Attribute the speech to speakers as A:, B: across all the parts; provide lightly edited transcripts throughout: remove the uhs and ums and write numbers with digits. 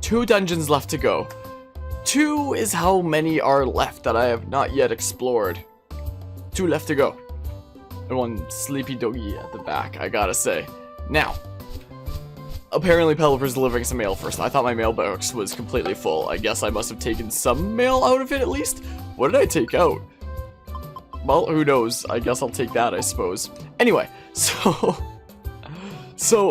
A: 2 dungeons left to go. 2 is how many are left that I have not yet explored. 2 left to go. And 1 sleepy doggy at the back, I gotta say. Now, apparently Pelipper's delivering some mail first. I thought my mailbox was completely full. I guess I must have taken some mail out of it at least. What did I take out? Well, who knows? I guess I'll take that, I suppose. Anyway, so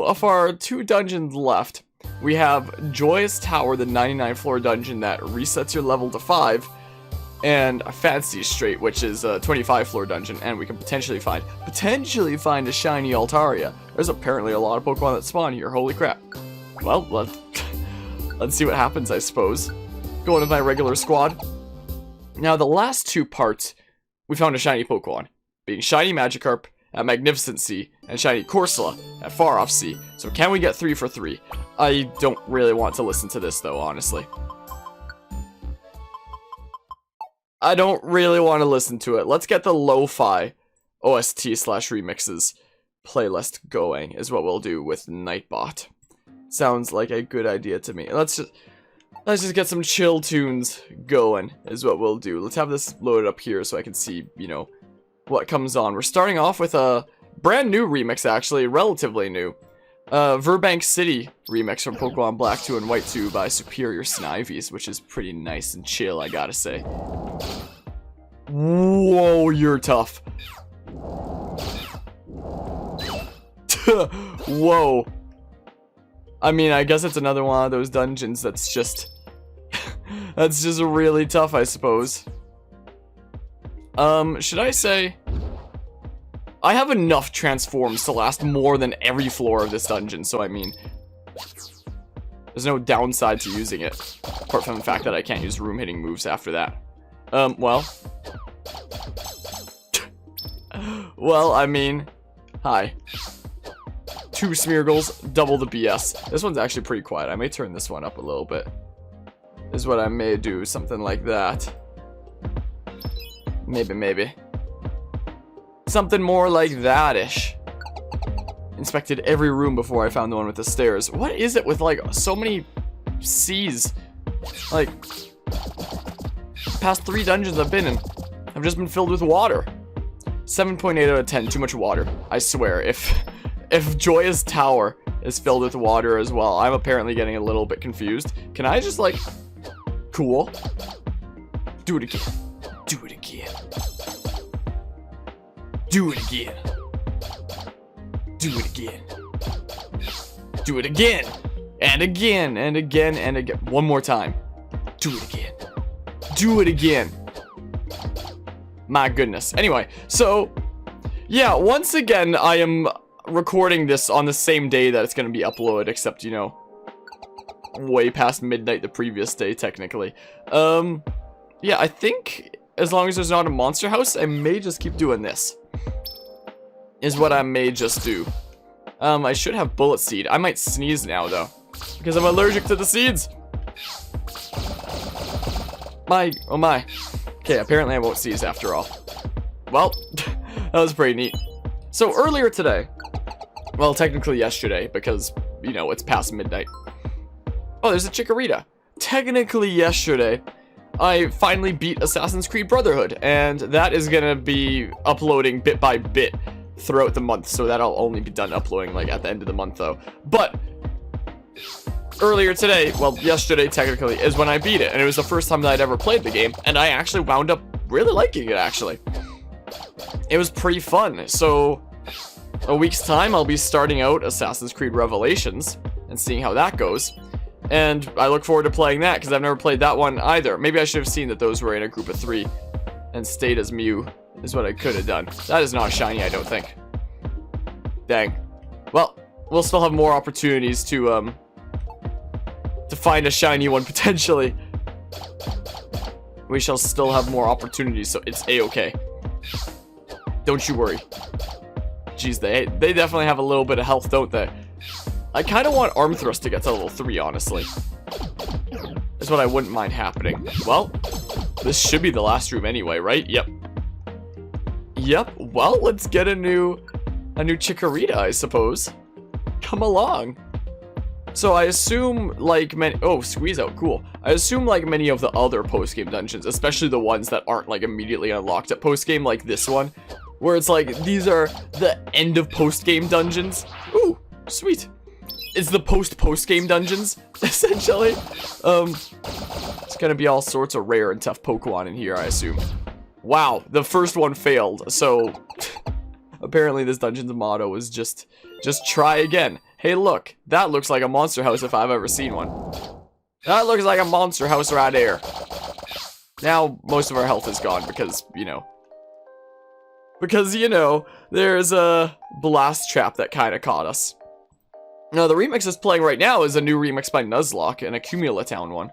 A: of our 2 dungeons left, we have Joyous Tower, the 99th floor dungeon that resets your level to 5, and Fancy Strait, which is a 25 floor dungeon, and we can potentially find a shiny Altaria. There's apparently a lot of Pokemon that spawn here, holy crap. Well, let's see what happens, I suppose. Going with my regular squad. Now, the last 2 parts, we found a shiny Pokemon, being Shiny Magikarp at Magnificent Sea, and Shiny Corsola at Far Off Sea. So can we get 3 for 3? I don't really want to listen to this though, honestly. I don't really want to listen to it. Let's get the lo-fi OST/remixes playlist going, is what we'll do with Nightbot. Sounds like a good idea to me. Let's just get some chill tunes going, is what we'll do. Let's have this loaded up here so I can see, you know, what comes on. We're starting off with a brand new remix, actually, relatively new. Verbank City remix from Pokemon Black 2 and White 2 by Superior Snivies, which is pretty nice and chill, I gotta say. Whoa, you're tough. Whoa. I mean, I guess it's another one of those dungeons that's just... that's just really tough, I suppose. Should I say... I have enough transforms to last more than every floor of this dungeon, so I mean... there's no downside to using it. Apart from the fact that I can't use room-hitting moves after that. Well... well, I mean... hi. 2 Smeargles, double the BS. This one's actually pretty quiet. I may turn this one up a little bit. Is what I may do, something like that. Maybe. Something more like that-ish. Inspected every room before I found the one with the stairs. What is it with, like, so many C's? Like, past 3 dungeons I've been in have just been filled with water. 7.8 out of 10, too much water. I swear, if Joyous Tower is filled with water as well, I'm apparently getting a little bit confused. Can I just, like, cool? Do it again. Do it again. Do it again. Do it again. Do it again. And again, and again, and again. One more time. Do it again. Do it again. My goodness. Anyway, so, yeah, once again, I am recording this on the same day that it's going to be uploaded, except, you know, way past midnight the previous day, technically. Yeah, I think as long as there's not a monster house, I may just keep doing this. Is what I may just do. I should have Bullet Seed. I might sneeze now, though, because I'm allergic to the seeds. Oh my. Okay, apparently I won't sneeze after all. Well, that was pretty neat. So earlier today, well, technically yesterday, because, you know, it's past midnight. Oh, there's a Chikorita. Technically yesterday, I finally beat Assassin's Creed Brotherhood, and that is gonna be uploading bit by bit throughout the month, so that'll only be done uploading, like, at the end of the month, though. But earlier today, well, yesterday technically, is when I beat it, and it was the first time that I'd ever played the game, and I actually wound up really liking it, actually. It was pretty fun. So a week's time, I'll be starting out Assassin's Creed Revelations and seeing how that goes. And I look forward to playing that, because I've never played that one either. Maybe I should have seen that those were in a group of 3 and stayed as Mew, is what I could have done. That is not shiny, I don't think. Dang. Well, we'll still have more opportunities to find a shiny one, potentially. We shall still have more opportunities, so it's a-okay. Don't you worry. Jeez, they definitely have a little bit of health, don't they? I kind of want Arm Thrust to get to level 3, honestly. That's what I wouldn't mind happening. Well, this should be the last room anyway, right? Yep. Yep. Well, let's get a new Chikorita, I suppose. Come along. So I assume like many, oh, squeeze out, cool. I assume like many of the other post-game dungeons, especially the ones that aren't like immediately unlocked at post-game, like this one, where it's like, these are the end of post-game dungeons. Ooh, sweet. It's the post-game dungeons, essentially. It's gonna be all sorts of rare and tough Pokemon in here, I assume. Wow, the first one failed, so apparently this dungeon's motto is just try again. Hey look, that looks like a monster house if I've ever seen one. That looks like a monster house right there. Now, most of our health is gone because, you know, there's a blast trap that kind of caught us. Now, the remix that's playing right now is a new remix by Nuzlocke, an Accumula Town one,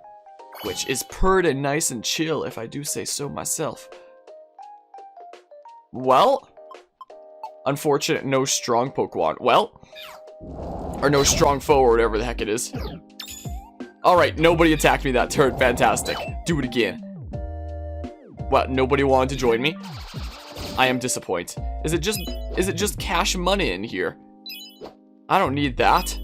A: which is pretty nice and chill, if I do say so myself. Well, unfortunate, no strong Pokemon. Well, or no strong foe, or whatever the heck it is. Alright, nobody attacked me that turn. Fantastic. Do it again. What, nobody wanted to join me? I am disappointed. Is it just cash money in here? I don't need that.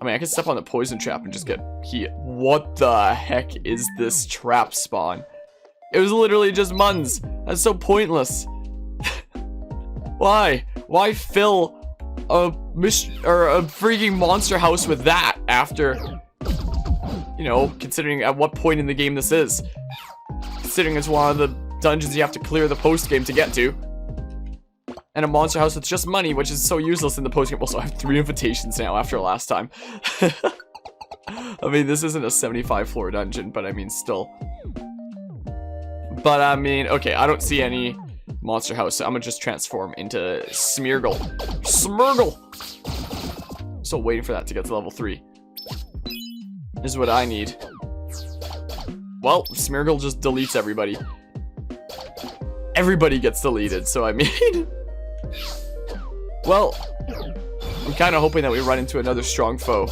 A: I mean, I can step on the poison trap and just get hit. What the heck is this trap spawn? It was literally just Muns. That's so pointless. Why? Why fill a freaking monster house with that after, you know, considering at what point in the game this is. Considering it's one of the dungeons you have to clear the post game to get to. And a monster house with just money, which is so useless in the post game. Also, I have 3 invitations now after last time. I mean, this isn't a 75 floor dungeon, but I mean, still. But I mean, okay, I don't see any monster house, so I'm gonna just transform into Smeargle. Smeargle! Still waiting for that to get to level 3. Is what I need. Well, Smeargle just deletes everybody. Everybody gets deleted, so I mean... Well, I'm kind of hoping that we run into another strong foe.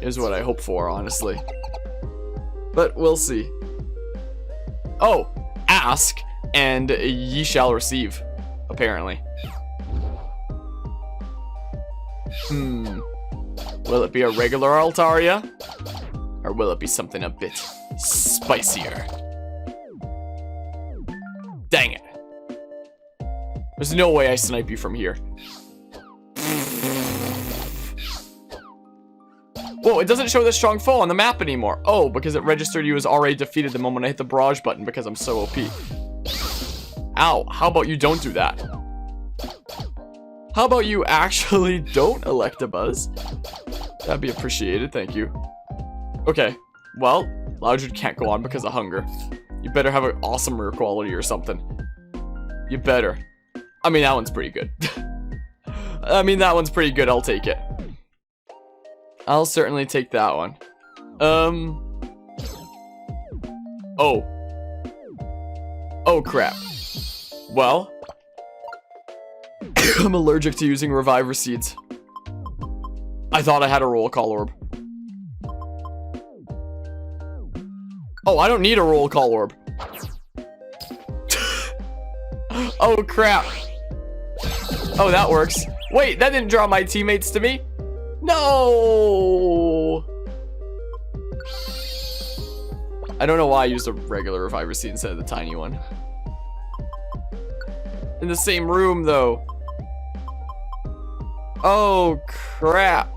A: Is what I hope for, honestly. But we'll see. Oh, ask, and ye shall receive, apparently. Will it be a regular Altaria? Or will it be something a bit spicier? Dang it. There's no way I snipe you from here. Whoa, it doesn't show the strong foe on the map anymore. Oh, because it registered you as already defeated the moment I hit the barrage button because I'm so OP. Ow, how about you don't do that? How about you actually don't Electabuzz? That'd be appreciated, thank you. Okay, well, Loudred can't go on because of hunger. You better have an awesome rare quality or something. You better. I mean, that one's pretty good. I'll take it. I'll certainly take that one. Oh. Oh, crap. Well. I'm allergic to using Reviver Seeds. I thought I had a Roll Call Orb. Oh, I don't need a Roll Call Orb. Oh, crap. Oh, that works. Wait, that didn't draw my teammates to me? No! I don't know why I used a regular Reviver Seed instead of the tiny one. In the same room, though. Oh, crap.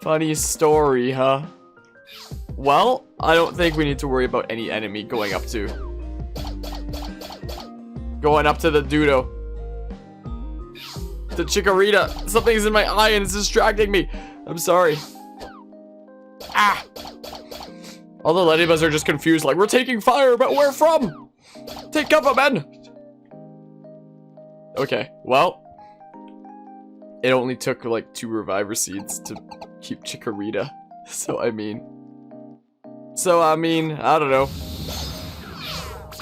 A: Funny story, huh? Well, I don't think we need to worry about any enemy going up to the Dudo. The Chikorita. Something's in my eye and it's distracting me. I'm sorry. Ah! All the Ladybuzz are just confused, like, we're taking fire, but where from? Take cover, men! Okay, well. It only took, like, 2 Reviver Seeds to keep Chikorita. So, I mean, I don't know.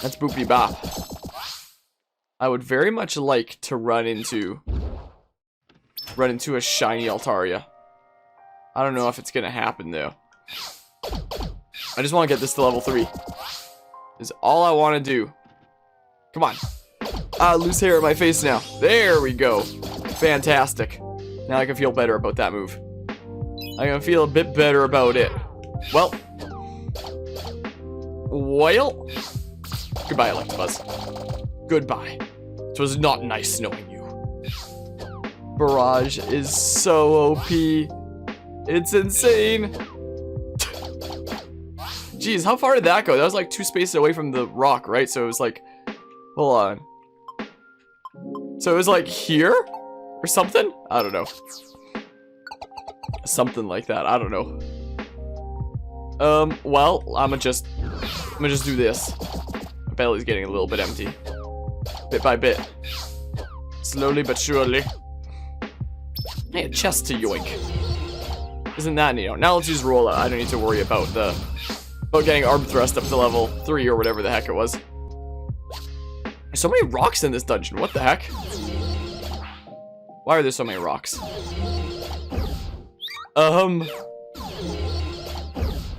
A: That's boopy bop. I would very much like to run into a shiny Altaria. I don't know if it's gonna happen, though. I just want to get this to level 3. Is all I want to do. Come on. Ah, lose hair on my face now. There we go. Fantastic. Now I can feel better about that move. I can feel a bit better about it. Well. Goodbye, Electabuzz. Goodbye. It was not nice knowing you. Barrage is so OP. It's insane. Jeez, how far did that go? That was like 2 spaces away from the rock, right? So it was like, hold on. So it was like here or something? I don't know. Something like that. I don't know. Well, I'm gonna just do this. My belly's getting a little bit empty. Bit by bit. Slowly but surely. Hey, a chest to yoink. Isn't that neat? Now let's use roll out. I don't need to worry about getting arm thrust up to level 3 or whatever the heck it was. There's so many rocks in this dungeon. What the heck? Why are there so many rocks?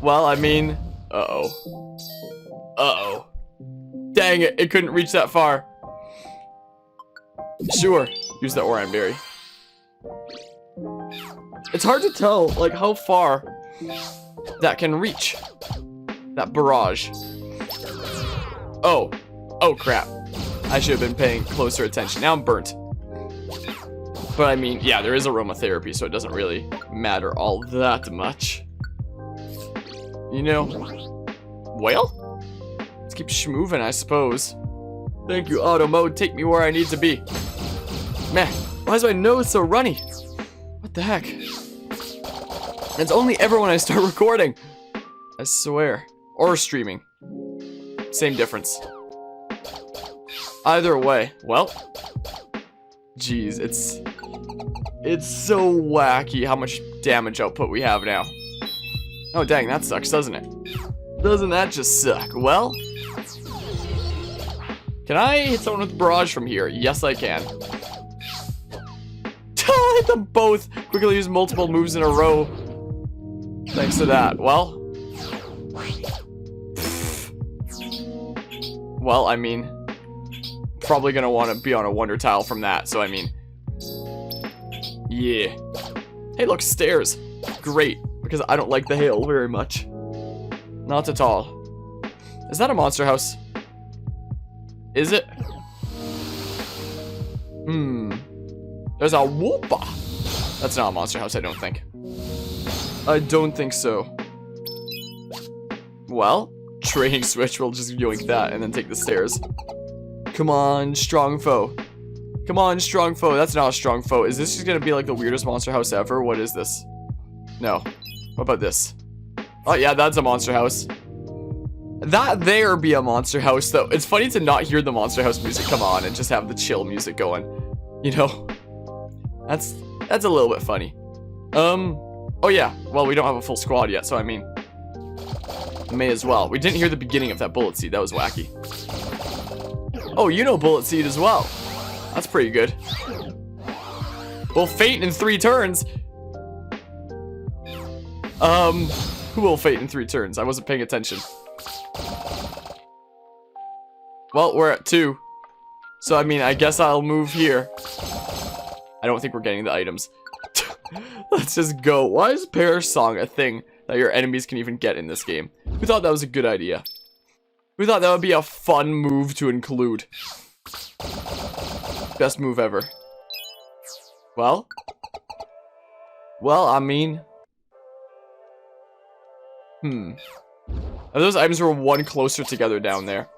A: Well, I mean, uh-oh. Dang it, it couldn't reach that far. Sure, use the Oran Berry. It's hard to tell, like, how far that can reach. That barrage. Oh crap. I should have been paying closer attention. Now I'm burnt. But I mean, yeah, there is aromatherapy, so it doesn't really matter all that much. You know, well, let's keep schmoovin', I suppose. Thank you, auto mode. Take me where I need to be. Meh, why is my nose so runny? What the heck? It's only ever when I start recording. I swear. Or streaming. Same difference. Either way, well. Jeez, it's so wacky how much damage output we have now. Oh dang, that sucks, doesn't it? Doesn't that just suck? Well, can I hit someone with barrage from here? Yes, I can. I hit them both. Quickly use multiple moves in a row. Thanks to that. Well, I mean, probably gonna want to be on a wonder tile from that. So I mean, yeah. Hey, look, stairs. Great, because I don't like the hail very much. Not at all. Is that a monster house? Is it? There's a Woopa. That's not a monster house, I don't think. I don't think so. Well, training switch, we'll just yoink that and then take the stairs. Come on, strong foe. Come on, strong foe. That's not a strong foe. Is this just gonna be like the weirdest monster house ever? What is this? No. What about this? Oh yeah, that's a monster house. That there be a monster house though. It's funny to not hear the monster house music come on and just have the chill music going. You know? That's a little bit funny. Oh yeah. Well, we don't have a full squad yet, so I mean, may as well. We didn't hear the beginning of that bullet seed. That was wacky. Oh, you know bullet seed as well. That's pretty good. We'll faint in 3 turns. Who will faint in 3 turns? I wasn't paying attention. Well, we're at 2. So, I mean, I guess I'll move here. I don't think we're getting the items. Let's just go. Why is Pear Song a thing that your enemies can even get in this game? Who thought that was a good idea? Who thought that would be a fun move to include? Best move ever. Well, I mean, if those items were one closer together down there,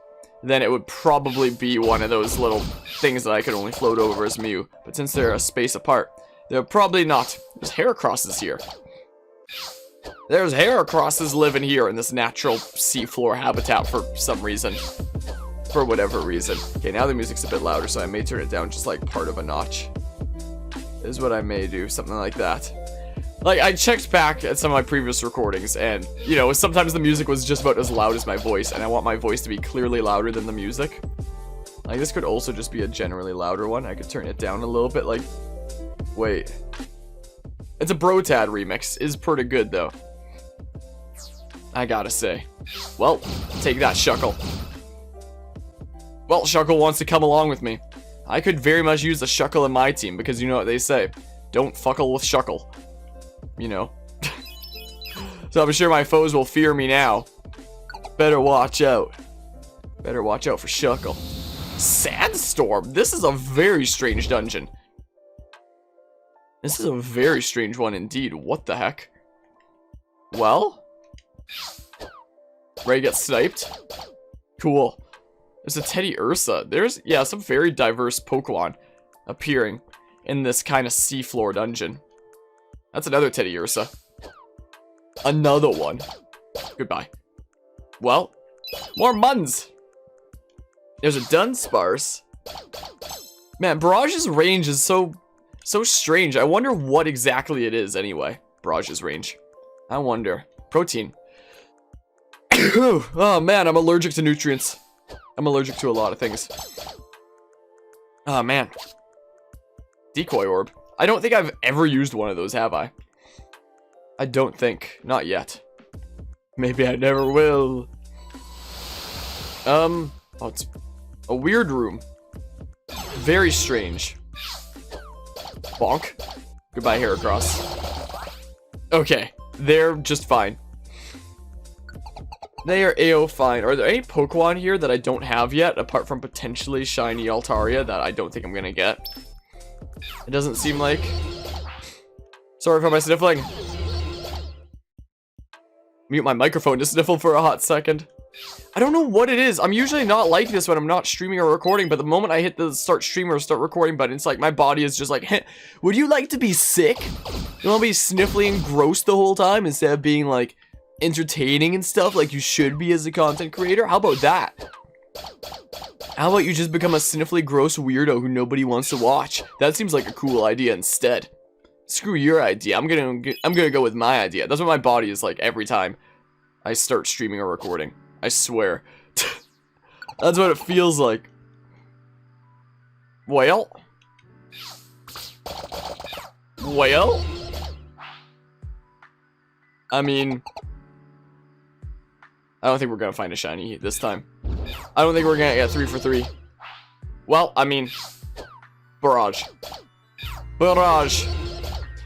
A: then it would probably be one of those little things that I could only float over as Mew. But since they're a space apart, they're probably not. There's Heracrosses here. There's Heracrosses living here in this natural seafloor habitat for some reason. For whatever reason. Okay, now the music's a bit louder, so I may turn it down just like part of a notch. Is what I may do, something like that. Like, I checked back at some of my previous recordings, and, you know, sometimes the music was just about as loud as my voice, and I want my voice to be clearly louder than the music. Like, this could also just be a generally louder one. I could turn it down a little bit, like, wait. It's a Brotad remix. Is pretty good, though. I gotta say. Well, take that, Shuckle. Well, Shuckle wants to come along with me. I could very much use a Shuckle in my team, because you know what they say. Don't fuckle with Shuckle. You know. So I'm sure my foes will fear me now. Better watch out. Better watch out for Shuckle. Sandstorm? This is a very strange dungeon. This is a very strange one indeed. What the heck? Well? Ray gets sniped. Cool. There's a Teddy Ursa. There's, yeah, some very diverse Pokemon appearing in this kind of seafloor dungeon. That's another Teddy Ursa. Another one. Goodbye. Well, more Muns. There's a Dunsparce. Man, Barage's range is so strange. I wonder what exactly it is anyway. Barage's range. I wonder. Protein. Oh man, I'm allergic to nutrients. I'm allergic to a lot of things. Oh man. Decoy Orb. I don't think I've ever used one of those, have I? I don't think. Not yet. Maybe I never will. Oh, it's a weird room. Very strange. Bonk. Goodbye, Heracross. Okay, they're just fine. They are AO fine. Are there any Pokemon here that I don't have yet, apart from potentially shiny Altaria that I don't think I'm gonna get? It doesn't seem like. Sorry for my sniffling. Mute my microphone to sniffle for a hot second. I don't know what it is. I'm usually not like this when I'm not streaming or recording, but the moment I hit the start stream or start recording button, it's like my body is just like, hey, would you like to be sick? You want to be sniffly and gross the whole time instead of being like entertaining and stuff like you should be as a content creator? How about that? How about you just become a sniffly gross weirdo who nobody wants to watch? That seems like a cool idea instead. Screw your idea. I'm gonna go with my idea. That's what my body is like every time I start streaming or recording. I swear. That's what it feels like. Well. I mean, I don't think we're gonna find a shiny this time. I don't think we're gonna get 3 for 3. Well, I mean, Barrage.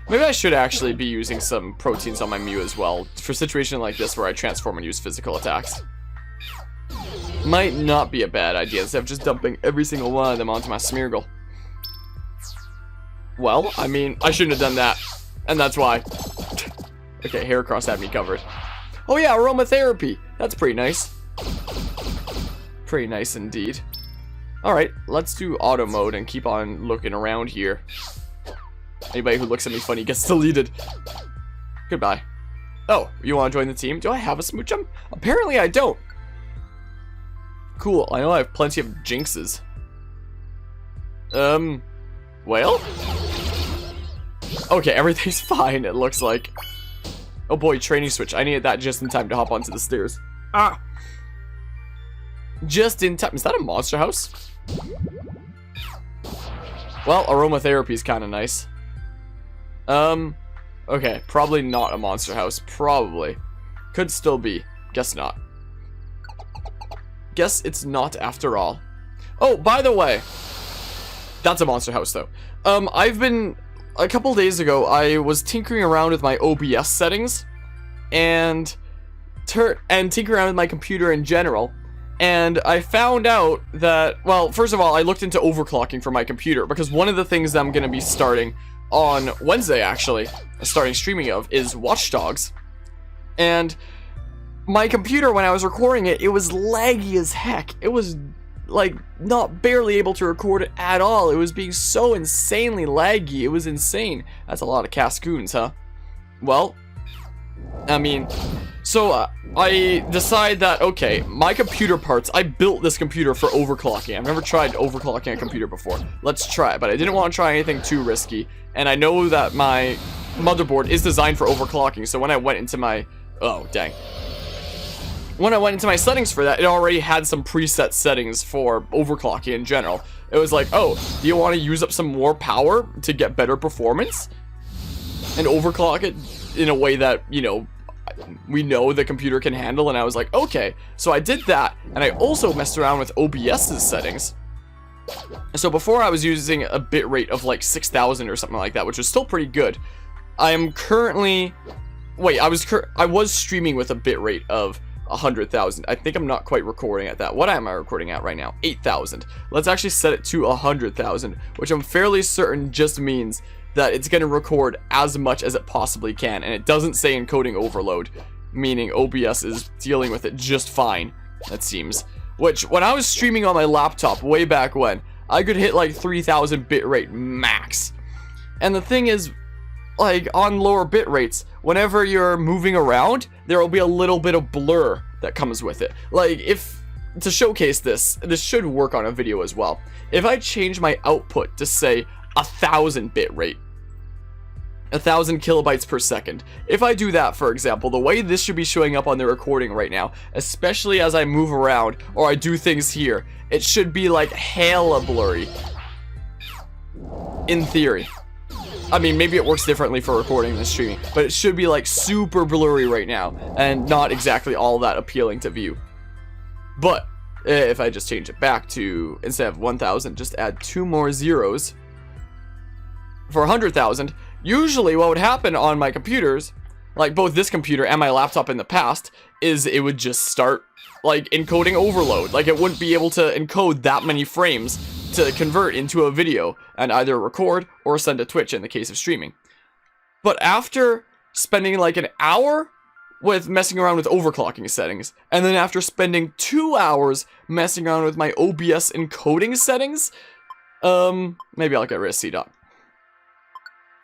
A: Maybe I should actually be using some proteins on my Mew as well, for a situation like this where I transform and use physical attacks. Might not be a bad idea, instead of just dumping every single one of them onto my Smeargle. Well, I mean, I shouldn't have done that, and that's why. Okay, Heracross had me covered. Oh yeah, aromatherapy! That's pretty nice. Pretty nice indeed. Alright, let's do auto mode and keep on looking around here. Anybody who looks at me funny gets deleted. Goodbye. Oh, you want to join the team? Do I have a Smoochum? Apparently I don't. Cool, I know I have plenty of Jinxes. Well? Okay, everything's fine, it looks like. Oh boy, training switch. I needed that just in time to hop onto the stairs. Ah! Just in time. Is that a monster house? Well, aromatherapy is kind of nice. Okay, probably not a monster house. Probably. Could still be. Guess not. Guess it's not after all. Oh, by the way. That's a monster house, though. A couple days ago, I was tinkering around with my OBS settings. And tinkering around with my computer in general. And I found out that, well, first of all, I looked into overclocking for my computer. Because one of the things that I'm going to be starting on Wednesday, actually, starting streaming of, is Watch Dogs. And my computer, when I was recording it, it was laggy as heck. It was, like, not barely able to record it at all. It was being so insanely laggy. It was insane. That's a lot of Cascoons, huh? Well, I mean, so I decide that, okay, my computer parts, I built this computer for overclocking. I've never tried overclocking a computer before. Let's try it, but I didn't want to try anything too risky. And I know that my motherboard is designed for overclocking, so when I went into my, oh, dang. When I went into my settings for that, it already had some preset settings for overclocking in general. It was like, oh, do you want to use up some more power to get better performance? And overclock it in a way that, you know, what we know the computer can handle, and I was like, okay. So I did that, and I also messed around with OBS's settings. So before I was using a bitrate of like 6,000 or something like that, which was still pretty good. I am currently, wait, I was streaming with a bitrate of 100,000. I think I'm not quite recording at that. What am I recording at right now? 8,000. Let's actually set it to 100,000, which I'm fairly certain just means that it's going to record as much as it possibly can, and it doesn't say encoding overload, meaning OBS is dealing with it just fine, it seems. Which, when I was streaming on my laptop way back when, I could hit like 3,000 bitrate max. And the thing is, like, on lower bit rates, whenever you're moving around, there will be a little bit of blur that comes with it. Like, if, to showcase this should work on a video as well. If I change my output to, say, 1,000 bit rate, 1,000 kilobytes per second. If I do that, for example, the way this should be showing up on the recording right now, especially as I move around or I do things here, it should be like hella blurry. In theory. I mean, maybe it works differently for recording and streaming, but it should be like super blurry right now and not exactly all that appealing to view. But if I just change it back to, instead of 1,000, just add 2 more zeros for 100,000, usually what would happen on my computers, like both this computer and my laptop in the past, is it would just start like encoding overload. Like it wouldn't be able to encode that many frames to convert into a video and either record or send to Twitch in the case of streaming. But after spending like an hour with messing around with overclocking settings, and then after spending 2 hours messing around with my OBS encoding settings, maybe I'll get rid of CDOT.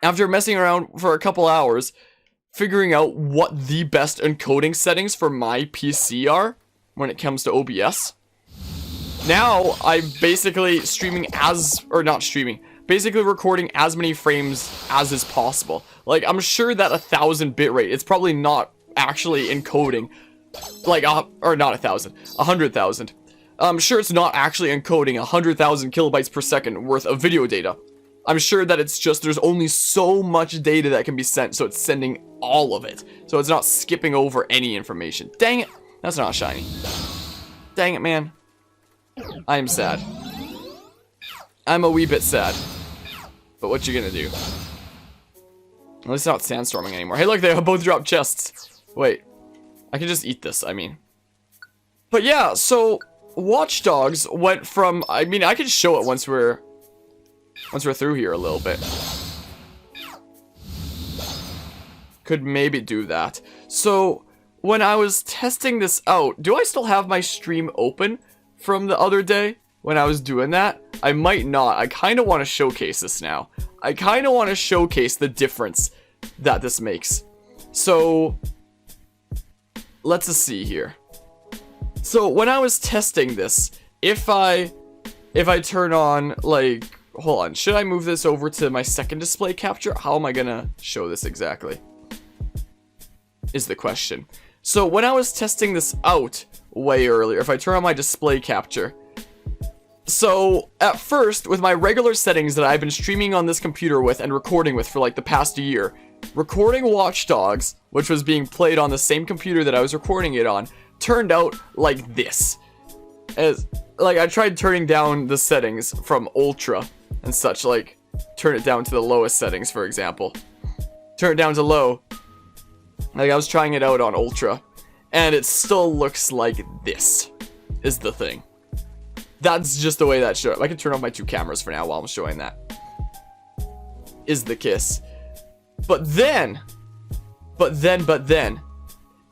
A: After messing around for a couple hours, figuring out what the best encoding settings for my PC are when it comes to OBS, now I'm basically basically recording as many frames as is possible. Like, I'm sure that 1,000 bitrate, it's probably not actually encoding, like, or not 1,000, 100,000. I'm sure it's not actually encoding 100,000 kilobytes per second worth of video data. I'm sure that it's just, there's only so much data that can be sent, so it's sending all of it. So it's not skipping over any information. Dang it, that's not shiny. Dang it, man. I am sad. I'm a wee bit sad. But what you gonna do? At least it's not sandstorming anymore. Hey, look, they both dropped chests. Wait, I can just eat this, I mean. But yeah, so Watch Dogs went from, I mean, I can show it once we're through here a little bit. Could maybe do that. So, when I was testing this out, do I still have my stream open from the other day when I was doing that? I might not. I kind of want to showcase this now. I kind of want to showcase the difference that this makes. So, let's see here. So, when I was testing this, if I turn on, like, hold on, should I move this over to my second display capture? How am I gonna show this exactly? Is the question. So when I was testing this out way earlier, if I turn on my display capture, so at first, with my regular settings that I've been streaming on this computer with and recording with for like the past year, recording Watch Dogs, which was being played on the same computer that I was recording it on, turned out like this. As like, I tried turning down the settings from ultra and such, like turn it down to the lowest settings, for example. Turn it down to low. Like, I was trying it out on ultra, and it still looks like this is the thing. That's just the way that shows. I can turn off my 2 cameras for now while I'm showing that. Is the kiss. But then,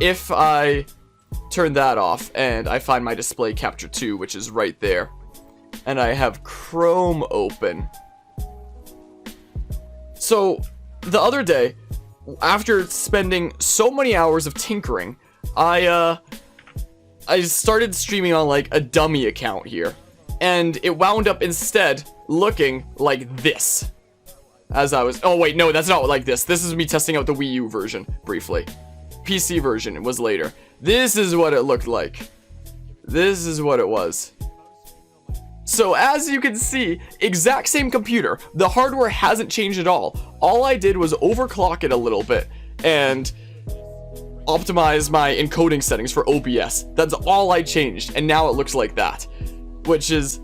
A: if I turn that off and I find my display capture 2, which is right there, and I have Chrome open. So, the other day, after spending so many hours of tinkering, I started streaming on like a dummy account here, and it wound up instead looking like this. As I was, oh wait, no, that's not like this. This is me testing out the Wii U version, briefly. PC version was later. This is what it looked like. This is what it was. So as you can see, exact same computer. The hardware hasn't changed at all. All I did was overclock it a little bit and optimize my encoding settings for OBS. That's all I changed, and now it looks like that, which is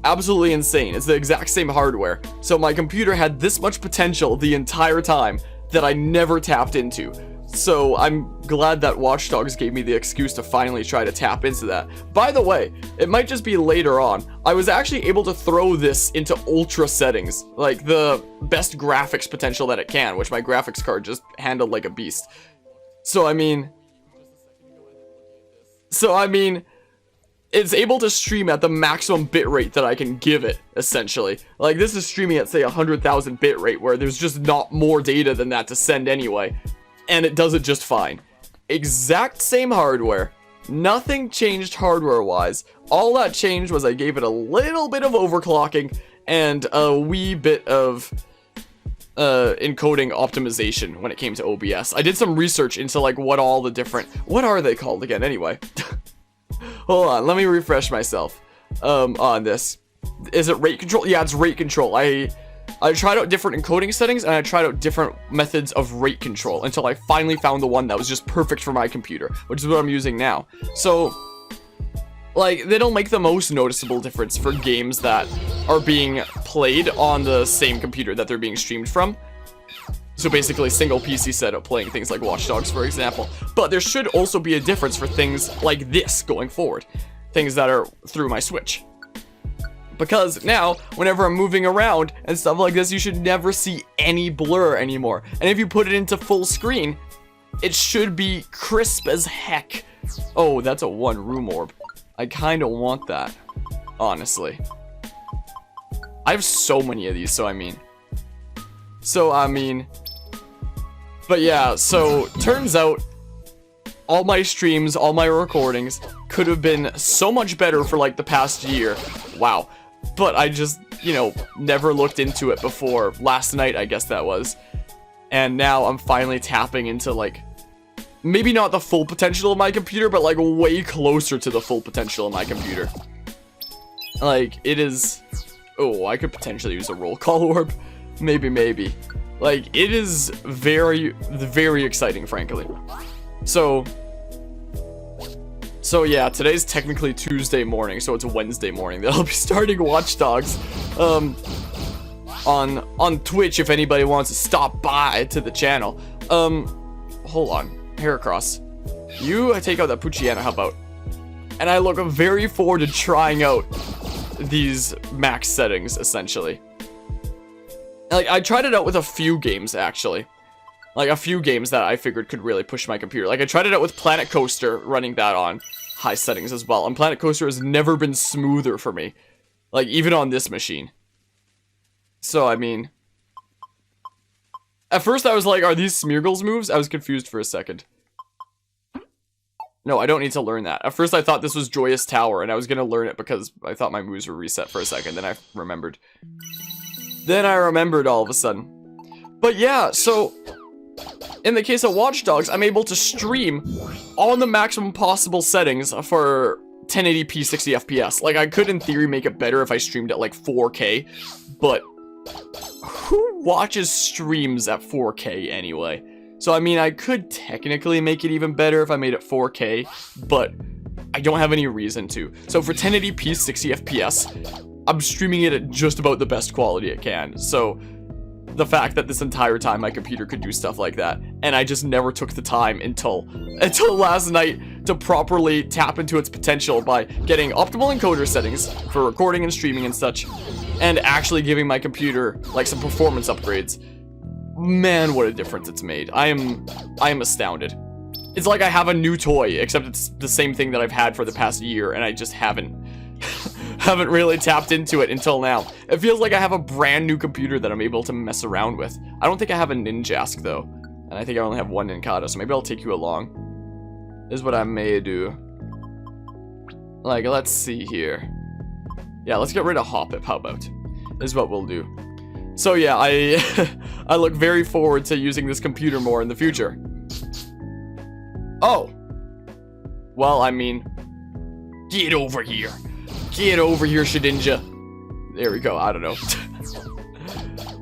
A: absolutely insane. It's the exact same hardware. So my computer had this much potential the entire time that I never tapped into. So I'm glad that Watch Dogs gave me the excuse to finally try to tap into that. By the way, it might just be later on. I was actually able to throw this into ultra settings, like the best graphics potential that it can, which my graphics card just handled like a beast. So I mean, it's able to stream at the maximum bitrate that I can give it, essentially. Like, this is streaming at, say, 100,000 bitrate, where there's just not more data than that to send anyway. And it does it just fine. Exact same hardware. Nothing changed hardware-wise. All that changed was I gave it a little bit of overclocking and a wee bit of encoding optimization when it came to OBS. I did some research into, like, what are they called again, anyway? Hold on, let me refresh myself on this. Is it rate control? Yeah, it's rate control. I tried out different encoding settings, and I tried out different methods of rate control until I finally found the one that was just perfect for my computer, which is what I'm using now. So, like, they don't make the most noticeable difference for games that are being played on the same computer that they're being streamed from. So basically, single PC setup playing things like Watch Dogs, for example. But there should also be a difference for things like this going forward. Things that are through my Switch. Because now, whenever I'm moving around and stuff like this, you should never see any blur anymore. And if you put it into full screen, it should be crisp as heck. Oh, that's a 1 room orb. I kind of want that, honestly. I have so many of these, so I mean. But yeah, so turns out all my streams, all my recordings could have been so much better for like the past year. Wow. But I just, you know, never looked into it before. Last night, I guess that was. And now I'm finally tapping into, like, maybe not the full potential of my computer, but like way closer to the full potential of my computer. Like, it is... Oh, I could potentially use a roll call orb. Maybe. Like, it is very, very exciting, frankly. So yeah, today's technically Tuesday morning, so it's Wednesday morning that I'll be starting Watch Dogs on Twitch if anybody wants to stop by to the channel. Hold on. Heracross. You take out that Poochyena, how about? And I look very forward to trying out these max settings, essentially. Like, I tried it out with a few games, actually. Like, a few games that I figured could really push my computer. Like, I tried it out with Planet Coaster, running that on high settings as well. And Planet Coaster has never been smoother for me. Like, even on this machine. So, I mean... At first, I was like, are these Smeargle's moves? I was confused for a second. No, I don't need to learn that. At first, I thought this was Joyous Tower, and I was gonna learn it because I thought my moves were reset for a second. Then I remembered. All of a sudden. But yeah, so in the case of Watch Dogs, I'm able to stream on the maximum possible settings for 1080p 60 FPS. Like, I could in theory make it better if I streamed at like 4K, but who watches streams at 4K anyway? So I mean, I could technically make it even better if I made it 4K, but I don't have any reason to. So for 1080p 60 FPS, I'm streaming it at just about the best quality it can. So the fact that this entire time my computer could do stuff like that, and I just never took the time until last night to properly tap into its potential by getting optimal encoder settings for recording and streaming and such, and actually giving my computer like some performance upgrades. Man, what a difference it's made. I am astounded. It's like I have a new toy, except it's the same thing that I've had for the past year, and I just haven't really tapped into it until now. It feels like I have a brand new computer that I'm able to mess around with. I don't think I have a Ninjask though, and I think I only have one Ninkata, so maybe I'll take you along. Is what I may do. Like, let's see here. Yeah, let's get rid of Hoppip, how about? Is what we'll do. So yeah, I look very forward to using this computer more in the future. Oh. Well, I mean, get over here. Get over here, Shedinja. There we go. I don't know.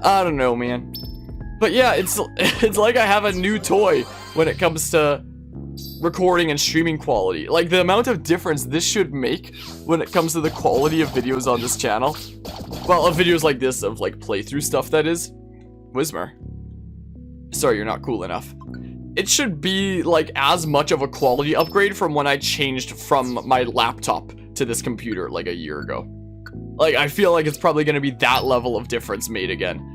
A: I don't know, man. But yeah, it's like I have a new toy when it comes to recording and streaming quality. Like, the amount of difference this should make when it comes to the quality of videos on this channel. Well, of videos like this, of, like, playthrough stuff, that is. Wismer. Sorry, you're not cool enough. It should be, like, as much of a quality upgrade from when I changed from my laptop to this computer, like, a year ago. Like, I feel like it's probably gonna be that level of difference made again.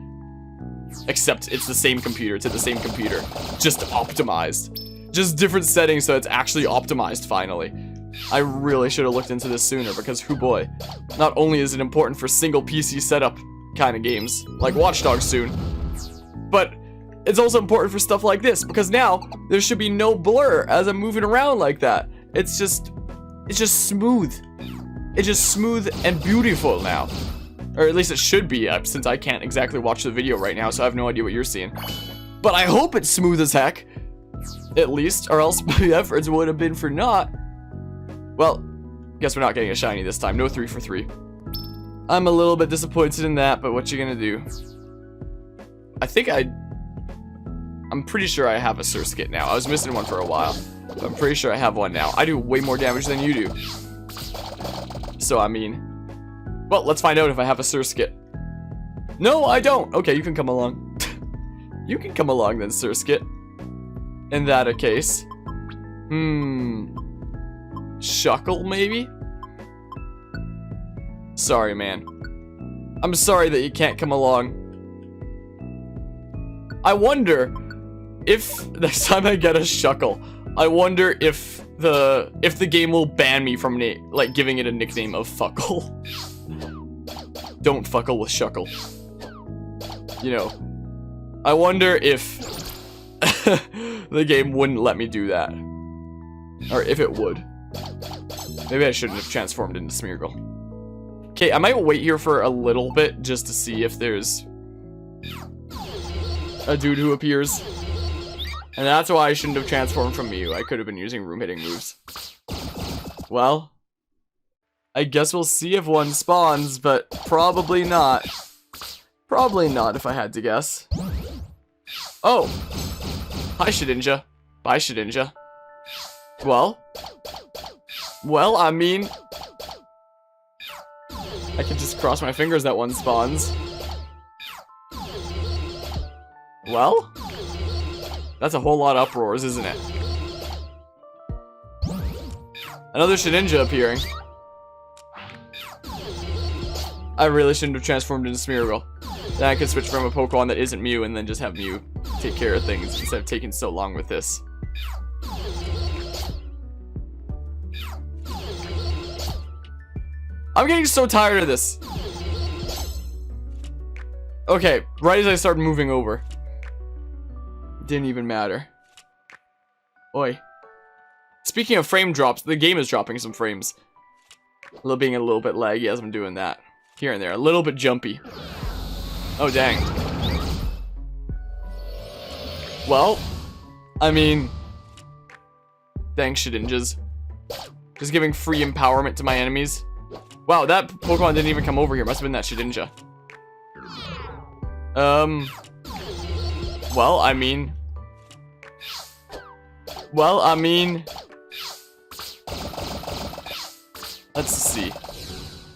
A: Except it's the same computer to the same computer. Just optimized. Just different settings so it's actually optimized finally. I really should have looked into this sooner because, hoo boy. Not only is it important for single PC setup kind of games, like Watch Dogs soon, but it's also important for stuff like this because now there should be no blur as I'm moving around like that. It's just smooth. It's just smooth and beautiful now. Or at least it should be, since I can't exactly watch the video right now, so I have no idea what you're seeing. But I hope it's smooth as heck. At least, or else my efforts would have been for naught. Well, guess we're not getting a shiny this time. No 3 for 3. I'm a little bit disappointed in that, but what you gonna do? I'm pretty sure I have a Surskit now. I was missing one for a while. But I'm pretty sure I have one now. I do way more damage than you do. So, I mean... Well, let's find out if I have a Surskit. No, I don't. Okay, you can come along. You can come along then, Surskit. In that a case. Shuckle, maybe? Sorry, man. I'm sorry that you can't come along. I wonder if next time I get a Shuckle, I wonder if the game will ban me from like giving it a nickname of Fuckle. Don't fuckle with Shuckle. You know, I wonder if the game wouldn't let me do that. Or if it would. Maybe I shouldn't have transformed into Smeargle. Okay, I might wait here for a little bit just to see if there's a dude who appears. And that's why I shouldn't have transformed from Mew. I could have been using room hitting moves. Well, I guess we'll see if one spawns, but probably not. Probably not if I had to guess. Oh! Hi, Shedinja. Bye, Shedinja. Well, I mean... I can just cross my fingers that one spawns. Well? That's a whole lot of uproars, isn't it? Another Shedinja appearing. I really shouldn't have transformed into Smeargle. Then I could switch from a Pokemon that isn't Mew and then just have Mew take care of things instead of taking so long with this. I'm getting so tired of this. Okay, right as I started moving over. Didn't even matter. Oi. Speaking of frame drops, the game is dropping some frames. Being a little bit laggy as I'm doing that. Here and there, a little bit jumpy. Oh, dang. Well, I mean... Thanks, Shedinjas. Just giving free empowerment to my enemies. Wow, that Pokemon didn't even come over here. Must have been that Shedinja. Well, I mean... Let's see.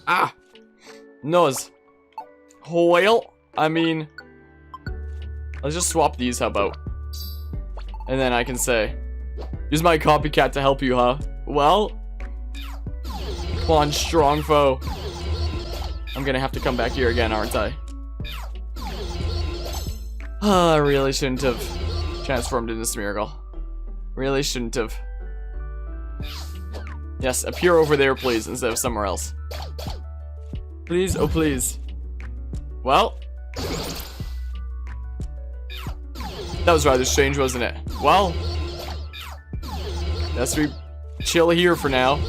A: Ah! Nose. Well, I mean... Let's just swap these, how about? And then I can say... Use my copycat to help you, huh? Well... Come on, strong foe. I'm gonna have to come back here again, aren't I? I really shouldn't have transformed into Smeargle. Really shouldn't have. Yes, appear over there, please, instead of somewhere else. Please, oh please. Well. That was rather strange, wasn't it? Well. Guess we chill here for now.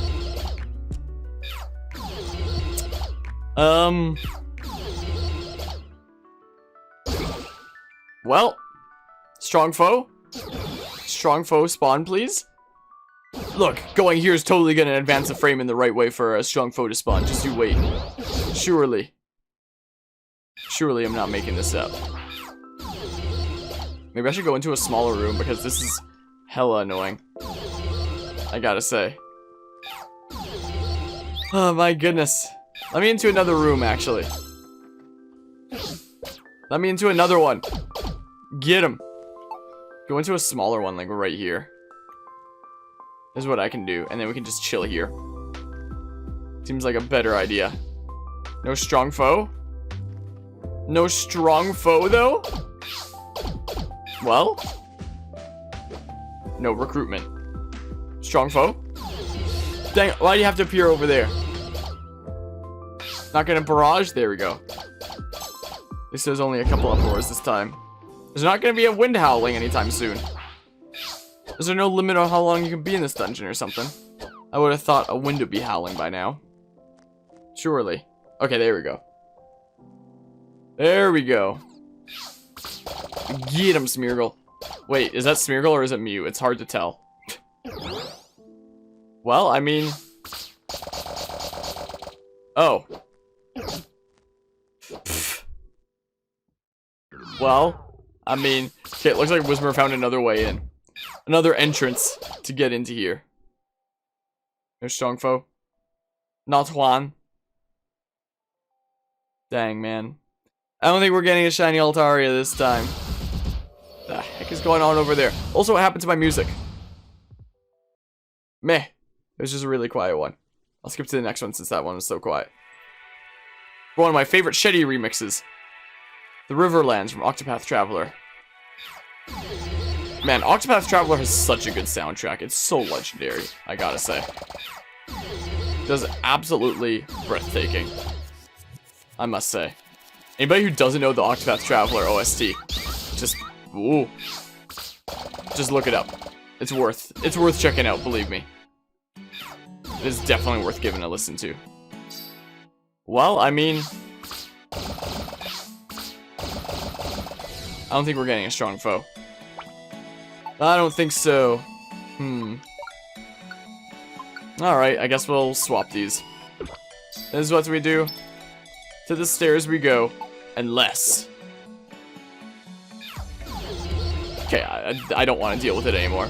A: Well. Strong foe? Strong foe spawn, please? Look, going here is totally gonna advance the frame in the right way for a strong foe to spawn. Just you wait. Surely. Surely I'm not making this up. Maybe I should go into a smaller room because this is hella annoying. I gotta say. Oh my goodness. Let me into another room, actually. Let me into another one. Get him. Go into a smaller one, like right here. This is what I can do, and then we can just chill here. Seems like a better idea. No strong foe? No strong foe, though? Well? No recruitment. Strong foe? Dang, why do you have to appear over there? Not gonna barrage? There we go. At least there's only a couple of floors this time. There's not gonna be a wind howling anytime soon. Is there no limit on how long you can be in this dungeon or something? I would have thought a wind would be howling by now. Surely. Okay, there we go. There we go. Get him, Smeargle. Wait, is that Smeargle or is it Mew? It's hard to tell. Well, I mean... Oh. Pfft. Well, I mean... Okay, it looks like Whismer found another way in. Another entrance to get into here. No strong foe. Not Juan. Dang, man. I don't think we're getting a shiny Altaria this time. The heck is going on over there? Also, what happened to my music? Meh. It was just a really quiet one. I'll skip to the next one since that one was so quiet. One of my favorite Shetty remixes. The Riverlands from Octopath Traveler. Man, Octopath Traveler has such a good soundtrack. It's so legendary, I gotta say. It is absolutely breathtaking, I must say. Anybody who doesn't know the Octopath Traveler OST, just, ooh. Just look it up. It's worth checking out, believe me. It is definitely worth giving a listen to. Well, I mean... I don't think we're getting a strong foe. I don't think so. Alright, I guess we'll swap these. This is what we do. To the stairs we go. Unless... Okay, I don't want to deal with it anymore.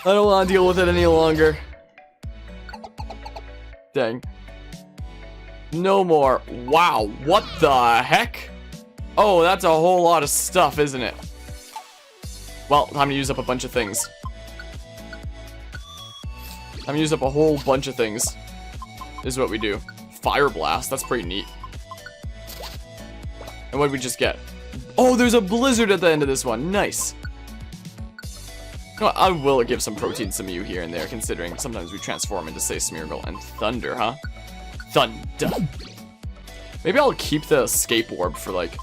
A: I don't want to deal with it any longer. Dang. No more. Wow, what the heck? Oh, that's a whole lot of stuff, isn't it? Well, time to use up a bunch of things. Time to use up a whole bunch of things. This is what we do. Fire Blast, that's pretty neat. And what did we just get? Oh, there's a blizzard at the end of this one. Nice. You know what, I will give some protein to Mew here and there, considering sometimes we transform into, say, Smeargle and Thunder, huh? Thunder. Maybe I'll keep the escape orb for, like,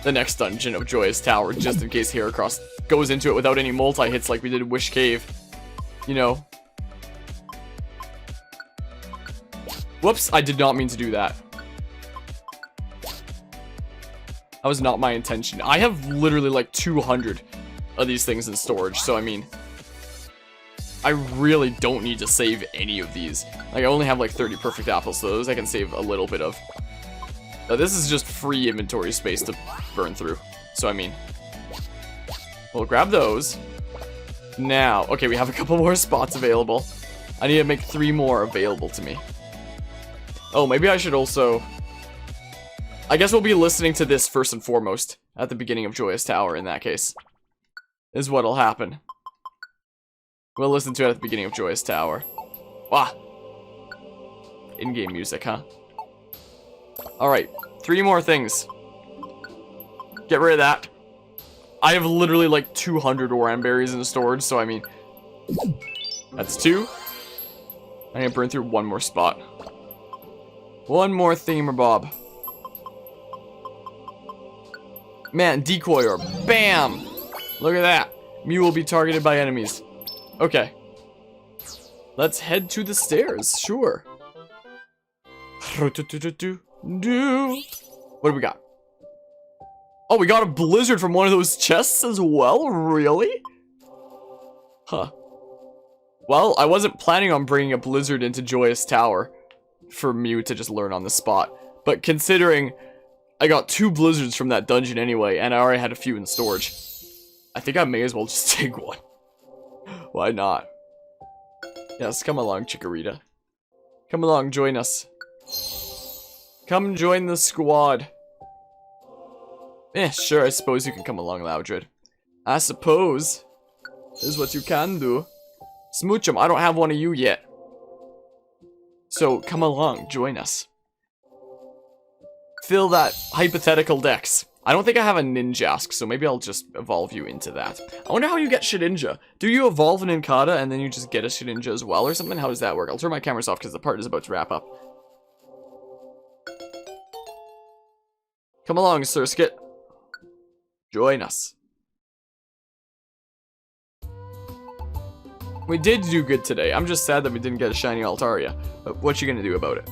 A: the next dungeon of Joyous Tower, just in case Heracross goes into it without any multi-hits like we did in Wish Cave. You know. Whoops, I did not mean to do that. That was not my intention. I have literally like 200 of these things in storage, so I mean... I really don't need to save any of these. Like, I only have like 30 perfect apples, so those I can save a little bit of. Now, this is just free inventory space to burn through. So, I mean... We'll grab those. Now, okay, we have a couple more spots available. I need to make 3 more available to me. Oh, maybe I should also... I guess we'll be listening to this first and foremost at the beginning of Joyous Tower in that case. Is what'll happen. We'll listen to it at the beginning of Joyous Tower. Wah! In-game music, huh? Alright, 3 more things. Get rid of that. I have literally like 200 Oran berries in storage, so I mean... That's 2. I'm gonna burn through 1 more spot. 1 more thingamabob. Man, decoy orb. Bam! Look at that. Mew will be targeted by enemies. Okay. Let's head to the stairs, sure. What do we got? Oh, we got a blizzard from one of those chests as well? Really? Huh. Well, I wasn't planning on bringing a blizzard into Joyous Tower for Mew to just learn on the spot. But considering I got 2 blizzards from that dungeon anyway, and I already had a few in storage, I think I may as well just take one. Why not? Yes, come along, Chikorita. Come along, join us. Come join the squad. Sure, I suppose you can come along, Loudred. I suppose. Is what you can do. Smoochum, I don't have one of you yet. So, come along, join us. Fill that hypothetical dex. I don't think I have a Ninjask, so maybe I'll just evolve you into that. I wonder how you get Shedinja. Do you evolve an Inkata and then you just get a Shedinja as well or something? How does that work? I'll turn my cameras off because the part is about to wrap up. Come along, Surskit. Join us. We did do good today. I'm just sad that we didn't get a shiny Altaria. But what you gonna do about it?